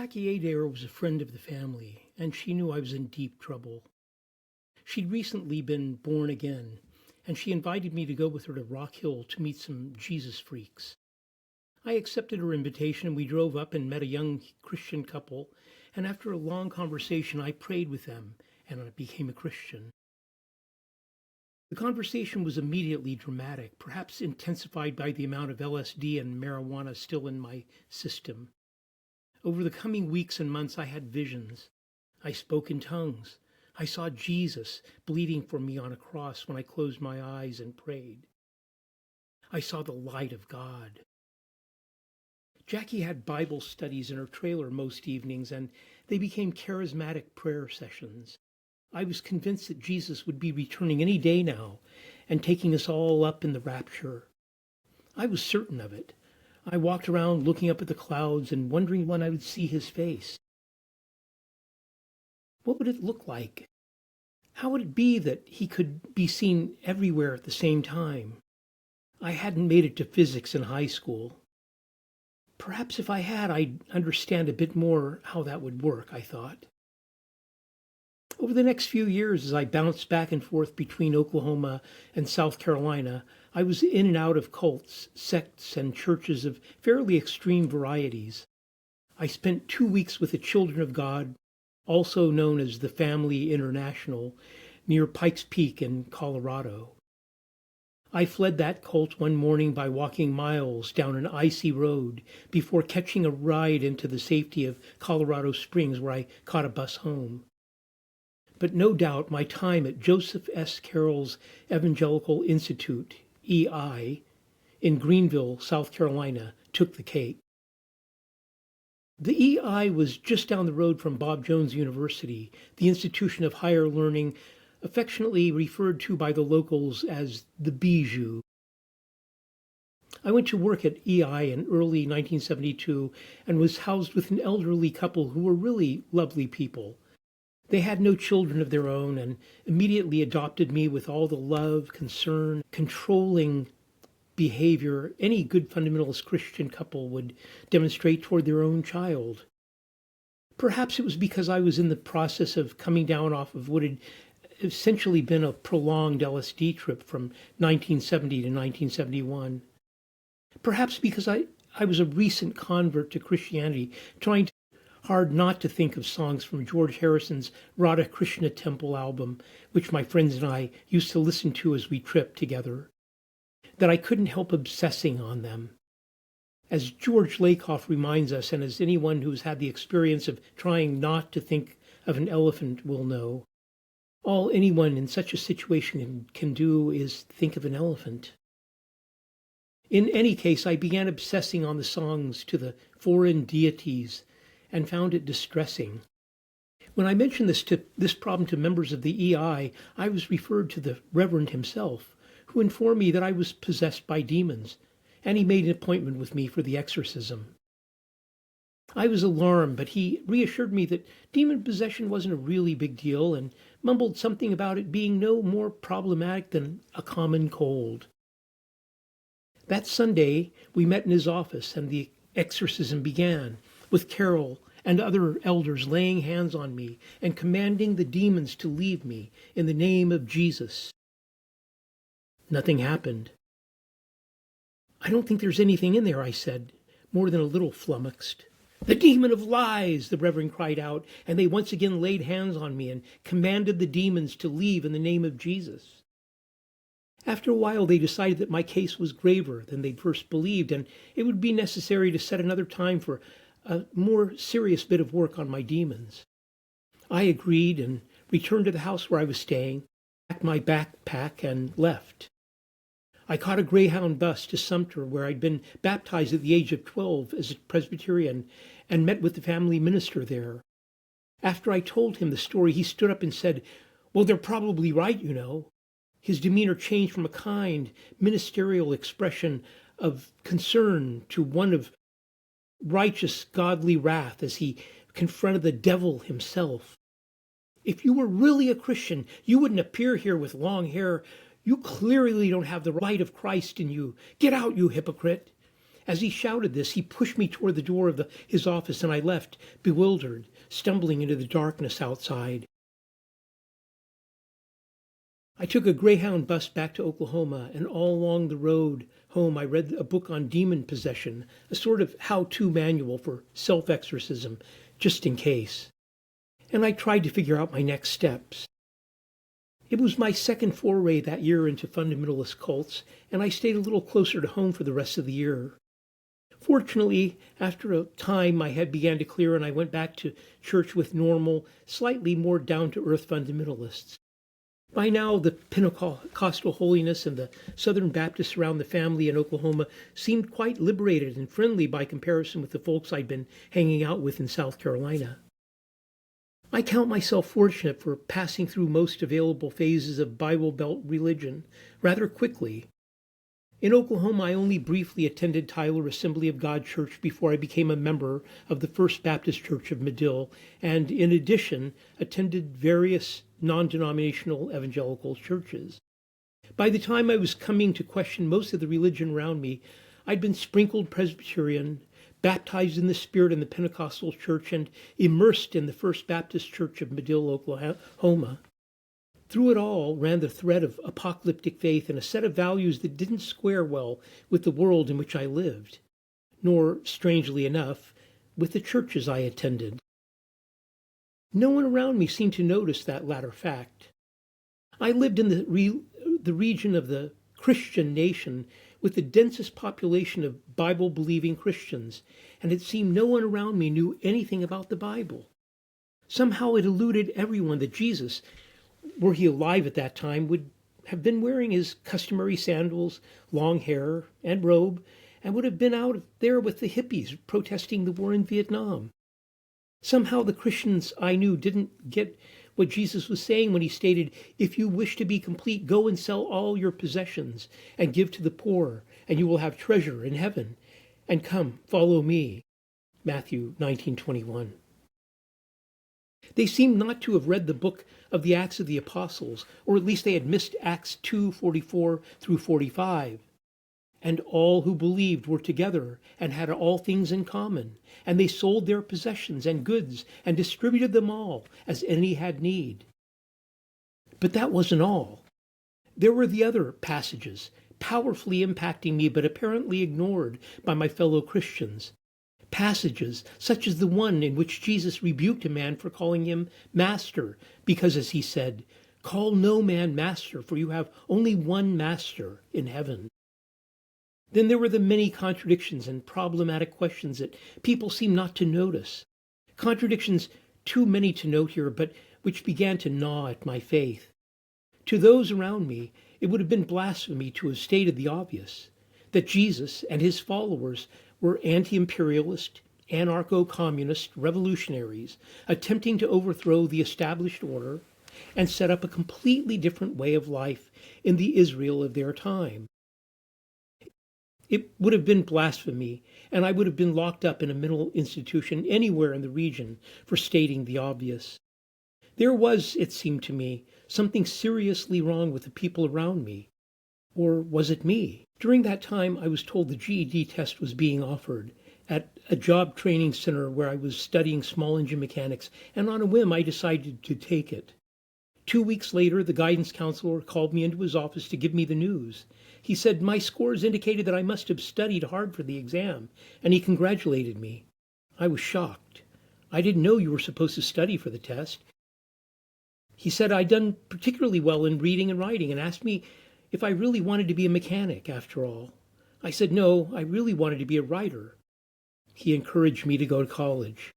Jackie Adair was a friend of the family, and she knew I was in deep trouble. She'd recently been born again, and she invited me to go with her to Rock Hill to meet some Jesus freaks. I accepted her invitation, and we drove up and met a young Christian couple, and after a long conversation, I prayed with them, and I became a Christian. The conversation was immediately dramatic, perhaps intensified by the amount of LSD and marijuana still in my system. Over the coming weeks and months, I had visions. I spoke in tongues. I saw Jesus bleeding for me on a cross when I closed my eyes and prayed. I saw the light of God. Jackie had Bible studies in her trailer most evenings, and they became charismatic prayer sessions. I was convinced that Jesus would be returning any day now and taking us all up in the rapture. I was certain of it. I walked around looking up at the clouds and wondering when I would see his face. What would it look like? How would it be that he could be seen everywhere at the same time? I hadn't made it to physics in high school. Perhaps if I had, I'd understand a bit more how that would work, I thought. Over the next few years, as I bounced back and forth between Oklahoma and South Carolina, I was in and out of cults, sects, and churches of fairly extreme varieties. I spent 2 weeks with the Children of God, also known as the Family International, near Pikes Peak in Colorado. I fled that cult one morning by walking miles down an icy road before catching a ride into the safety of Colorado Springs, where I caught a bus home. But no doubt my time at Joseph S. Carroll's Evangelical Institute, EI, in Greenville, South Carolina, took the cake. The EI was just down the road from Bob Jones University, the institution of higher learning, affectionately referred to by the locals as the Bijou. I went to work at EI in early 1972 and was housed with an elderly couple who were really lovely people. They had no children of their own and immediately adopted me with all the love, concern, controlling behavior any good fundamentalist Christian couple would demonstrate toward their own child. Perhaps it was because I was in the process of coming down off of what had essentially been a prolonged LSD trip from 1970 to 1971. Perhaps because I was a recent convert to Christianity, trying hard not to think of songs from George Harrison's Radha Krishna Temple album, which my friends and I used to listen to as we tripped together, that I couldn't help obsessing on them. As George Lakoff reminds us, and as anyone who's had the experience of trying not to think of an elephant will know, all anyone in such a situation can do is think of an elephant. In any case, I began obsessing on the songs to the foreign deities and found it distressing. When I mentioned this problem to members of the EI, I was referred to the Reverend himself, who informed me that I was possessed by demons, and he made an appointment with me for the exorcism. I was alarmed, but he reassured me that demon possession wasn't a really big deal and mumbled something about it being no more problematic than a common cold. That Sunday, we met in his office and the exorcism began, with Carol and other elders laying hands on me and commanding the demons to leave me in the name of Jesus. Nothing happened. "I don't think there's anything in there," I said, more than a little flummoxed. "The demon of lies!" the Reverend cried out, and they once again laid hands on me and commanded the demons to leave in the name of Jesus. After a while, they decided that my case was graver than they'd first believed, and it would be necessary to set another time for a more serious bit of work on my demons. I agreed and returned to the house where I was staying, packed my backpack, and left. I caught a Greyhound bus to Sumter, where I'd been baptized at the age of 12 as a Presbyterian, and met with the family minister there. After I told him the story, he stood up and said, "Well, they're probably right, you know." His demeanor changed from a kind, ministerial expression of concern to one of righteous, godly wrath as he confronted the devil himself. "If you were really a Christian, you wouldn't appear here with long hair. You clearly don't have the light of Christ in you. Get out, you hypocrite." As he shouted this, he pushed me toward the door of his office, and I left, bewildered, stumbling into the darkness outside. I took a Greyhound bus back to Oklahoma, and all along the road home I read a book on demon possession, a sort of how-to manual for self-exorcism, just in case. And I tried to figure out my next steps. It was my second foray that year into fundamentalist cults, and I stayed a little closer to home for the rest of the year. Fortunately, after a time my head began to clear and I went back to church with normal, slightly more down-to-earth fundamentalists. By now, the Pentecostal holiness and the Southern Baptists around the family in Oklahoma seemed quite liberated and friendly by comparison with the folks I'd been hanging out with in South Carolina. I count myself fortunate for passing through most available phases of Bible Belt religion rather quickly. In Oklahoma, I only briefly attended Tyler Assembly of God Church before I became a member of the First Baptist Church of Medill, and in addition, attended various non-denominational evangelical churches. By the time I was coming to question most of the religion around me, I'd been sprinkled Presbyterian, baptized in the Spirit in the Pentecostal church, and immersed in the First Baptist Church of Medill, Oklahoma. Through it all ran the thread of apocalyptic faith and a set of values that didn't square well with the world in which I lived, nor, strangely enough, with the churches I attended. No one around me seemed to notice that latter fact. I lived in the region of the Christian nation with the densest population of Bible-believing Christians, and it seemed no one around me knew anything about the Bible. Somehow it eluded everyone that Jesus, were he alive at that time, would have been wearing his customary sandals, long hair, and robe, and would have been out there with the hippies protesting the war in Vietnam. Somehow the Christians I knew didn't get what Jesus was saying when he stated, "If you wish to be complete, go and sell all your possessions and give to the poor, and you will have treasure in heaven. And come, follow me." Matthew 19:21. They seemed not to have read the book of the Acts of the Apostles, or at least they had missed Acts 2:44 through 45. And all who believed were together and had all things in common, and they sold their possessions and goods and distributed them all as any had need. But that wasn't all. There were the other passages, powerfully impacting me but apparently ignored by my fellow Christians. Passages such as the one in which Jesus rebuked a man for calling him master, because, as he said, "Call no man master, for you have only one master in heaven." Then there were the many contradictions and problematic questions that people seem not to notice. Contradictions too many to note here, but which began to gnaw at my faith. To those around me, it would have been blasphemy to have stated the obvious, that Jesus and his followers were anti-imperialist, anarcho-communist revolutionaries attempting to overthrow the established order and set up a completely different way of life in the Israel of their time. It would have been blasphemy, and I would have been locked up in a mental institution anywhere in the region for stating the obvious. There was, it seemed to me, something seriously wrong with the people around me. Or was it me? During that time, I was told the GED test was being offered at a job training center where I was studying small engine mechanics, and on a whim I decided to take it. 2 weeks later, the guidance counselor called me into his office to give me the news. He said my scores indicated that I must have studied hard for the exam, and he congratulated me. I was shocked. "I didn't know you were supposed to study for the test." He said I'd done particularly well in reading and writing, and asked me if I really wanted to be a mechanic after all. I said no, I really wanted to be a writer. He encouraged me to go to college.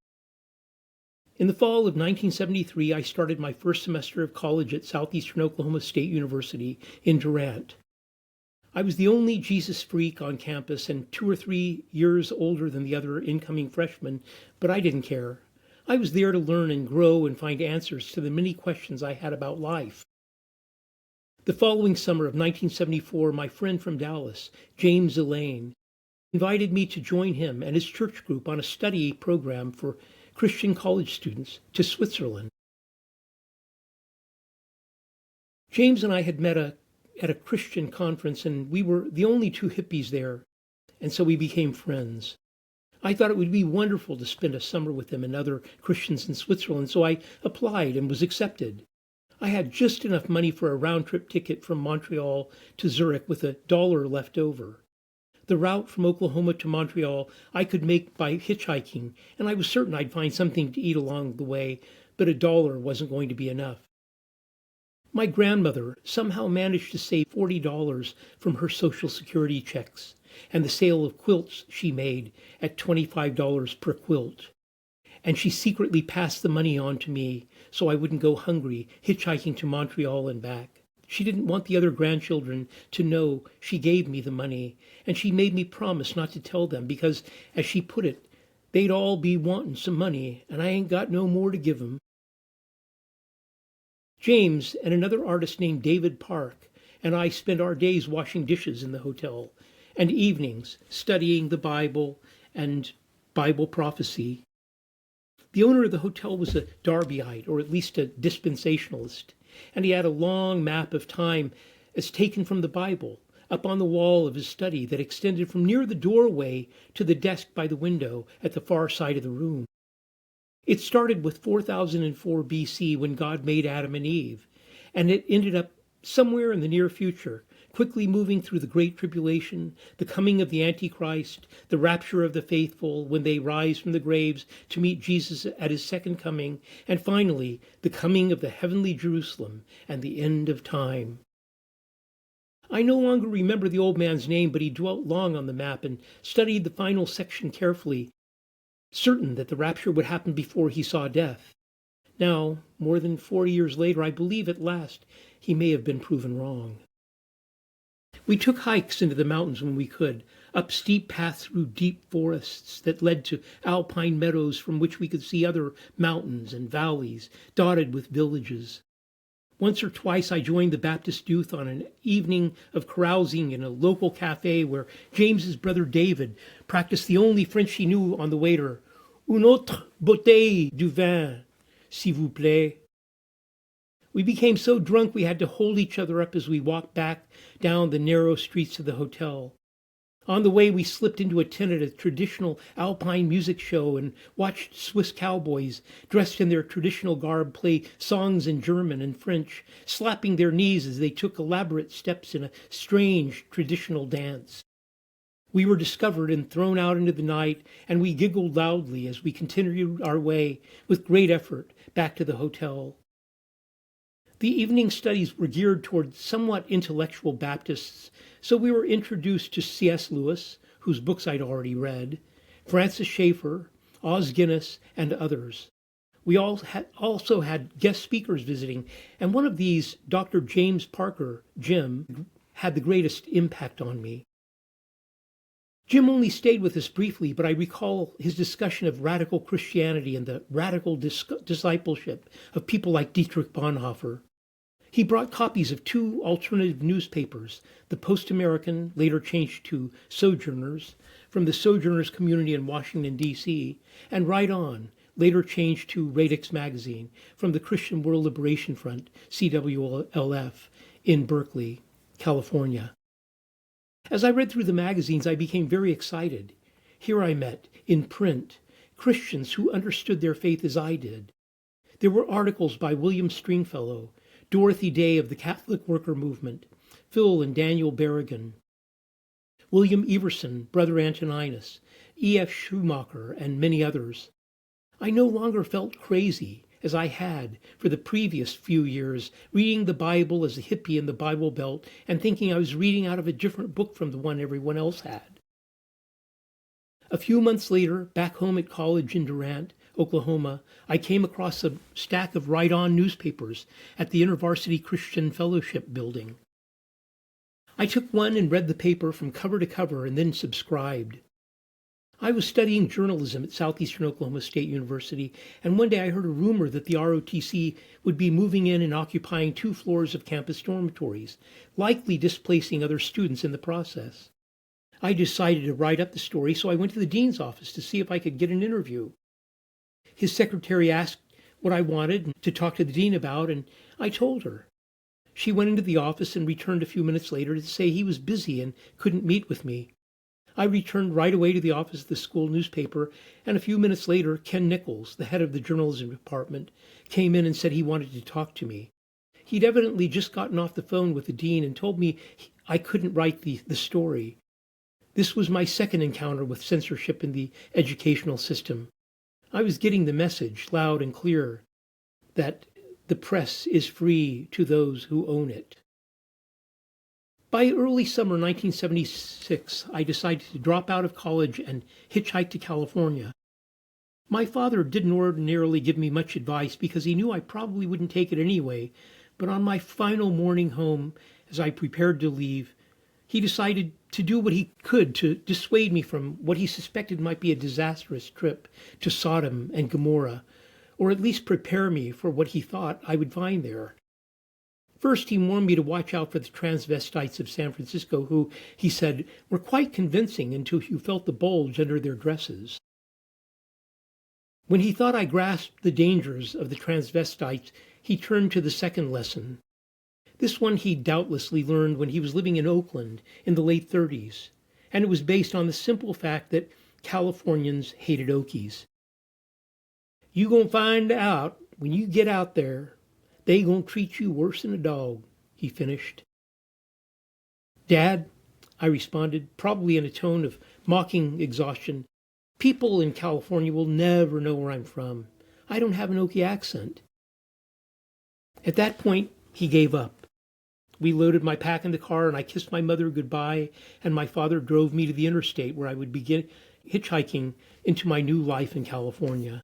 In the fall of 1973, I started my first semester of college at Southeastern Oklahoma State University in Durant. I was the only Jesus freak on campus and 2 or 3 years older than the other incoming freshmen, but I didn't care. I was there to learn and grow and find answers to the many questions I had about life. The following summer of 1974, my friend from Dallas, James Elaine, invited me to join him and his church group on a study program for Christian college students to Switzerland. James and I had met at a Christian conference, and we were the only 2 hippies there. and so we became friends. I thought it would be wonderful to spend a summer with him and other Christians in Switzerland, so I applied and was accepted. I had just enough money for a round-trip ticket from Montreal to Zurich with $1 left over. The route from Oklahoma to Montreal I could make by hitchhiking, and I was certain I'd find something to eat along the way, but $1 wasn't going to be enough. My grandmother somehow managed to save $40 from her Social Security checks and the sale of quilts she made at $25 per quilt. And she secretly passed the money on to me so I wouldn't go hungry hitchhiking to Montreal and back. She didn't want the other grandchildren to know she gave me the money, and she made me promise not to tell them because, as she put it, they'd all be wanting some money, and I ain't got no more to give 'em. James and another artist named David Park and I spent our days washing dishes in the hotel, and evenings studying the Bible and Bible prophecy. The owner of the hotel was a Darbyite, or at least a dispensationalist, and he had a long map of time as taken from the Bible up on the wall of his study that extended from near the doorway to the desk by the window at the far side of the room. It started with 4004 BC when God made Adam and Eve, and it ended up somewhere in the near future, quickly moving through the Great Tribulation, the coming of the Antichrist, the rapture of the faithful when they rise from the graves to meet Jesus at his second coming, and finally, the coming of the heavenly Jerusalem and the end of time. I no longer remember the old man's name, but he dwelt long on the map and studied the final section carefully, certain that the rapture would happen before he saw death. Now, more than 40 years later, I believe at last he may have been proven wrong. We took hikes into the mountains when we could, up steep paths through deep forests that led to alpine meadows from which we could see other mountains and valleys dotted with villages. Once or twice I joined the Baptist youth on an evening of carousing in a local cafe where James's brother David practiced the only French he knew on the waiter. "Une autre bouteille du vin, s'il vous plaît." We became so drunk we had to hold each other up as we walked back down the narrow streets of the hotel. On the way, we slipped into a tent at a traditional alpine music show and watched Swiss cowboys dressed in their traditional garb play songs in German and French, slapping their knees as they took elaborate steps in a strange traditional dance. We were discovered and thrown out into the night, and we giggled loudly as we continued our way, with great effort, back to the hotel. The evening studies were geared toward somewhat intellectual Baptists, so we were introduced to C.S. Lewis, whose books I'd already read, Francis Schaeffer, Os Guinness, and others. We also had guest speakers visiting, and one of these, Dr. James Parker, Jim, had the greatest impact on me. Jim only stayed with us briefly, but I recall his discussion of radical Christianity and the radical discipleship of people like Dietrich Bonhoeffer. He brought copies of two alternative newspapers, the Post-American, later changed to Sojourners, from the Sojourners community in Washington, D.C., and Right On, later changed to Radix Magazine, from the Christian World Liberation Front, CWLF, in Berkeley, California. As I read through the magazines, I became very excited. Here I met, in print, Christians who understood their faith as I did. There were articles by William Stringfellow, Dorothy Day of the Catholic Worker Movement, Phil and Daniel Berrigan, William Everson, Brother Antoninus, E.F. Schumacher, and many others. I no longer felt crazy, as I had for the previous few years, reading the Bible as a hippie in the Bible Belt and thinking I was reading out of a different book from the one everyone else had. A few months later, back home at college in Durant, Oklahoma, I came across a stack of Right On newspapers at the InterVarsity Christian Fellowship building. I took one and read the paper from cover to cover and then subscribed. I was studying journalism at Southeastern Oklahoma State University, and one day I heard a rumor that the ROTC would be moving in and occupying 2 floors of campus dormitories, likely displacing other students in the process. I decided to write up the story, so I went to the dean's office to see if I could get an interview. His secretary asked what I wanted to talk to the dean about, and I told her. She went into the office and returned a few minutes later to say he was busy and couldn't meet with me. I returned right away to the office of the school newspaper, and a few minutes later, Ken Nichols, the head of the journalism department, came in and said he wanted to talk to me. He'd evidently just gotten off the phone with the dean and told me I couldn't write the story. This was my second encounter with censorship in the educational system. I was getting the message loud and clear that the press is free to those who own it. By early summer 1976, I decided to drop out of college and hitchhike to California. My father didn't ordinarily give me much advice because he knew I probably wouldn't take it anyway, but on my final morning home, as I prepared to leave, he decided to do what he could to dissuade me from what he suspected might be a disastrous trip to Sodom and Gomorrah, or at least prepare me for what he thought I would find there. First, he warned me to watch out for the transvestites of San Francisco, who, he said, were quite convincing until you felt the bulge under their dresses. When he thought I grasped the dangers of the transvestites, he turned to the second lesson. This one he doubtlessly learned when he was living in Oakland in the late 30s, and it was based on the simple fact that Californians hated Okies. You gonna find out when you get out there, they gonna treat you worse than a dog, he finished. Dad, I responded, probably in a tone of mocking exhaustion, people in California will never know where I'm from. I don't have an Okie accent. At that point, he gave up. We loaded my pack in the car and I kissed my mother goodbye, and my father drove me to the interstate where I would begin hitchhiking into my new life in California.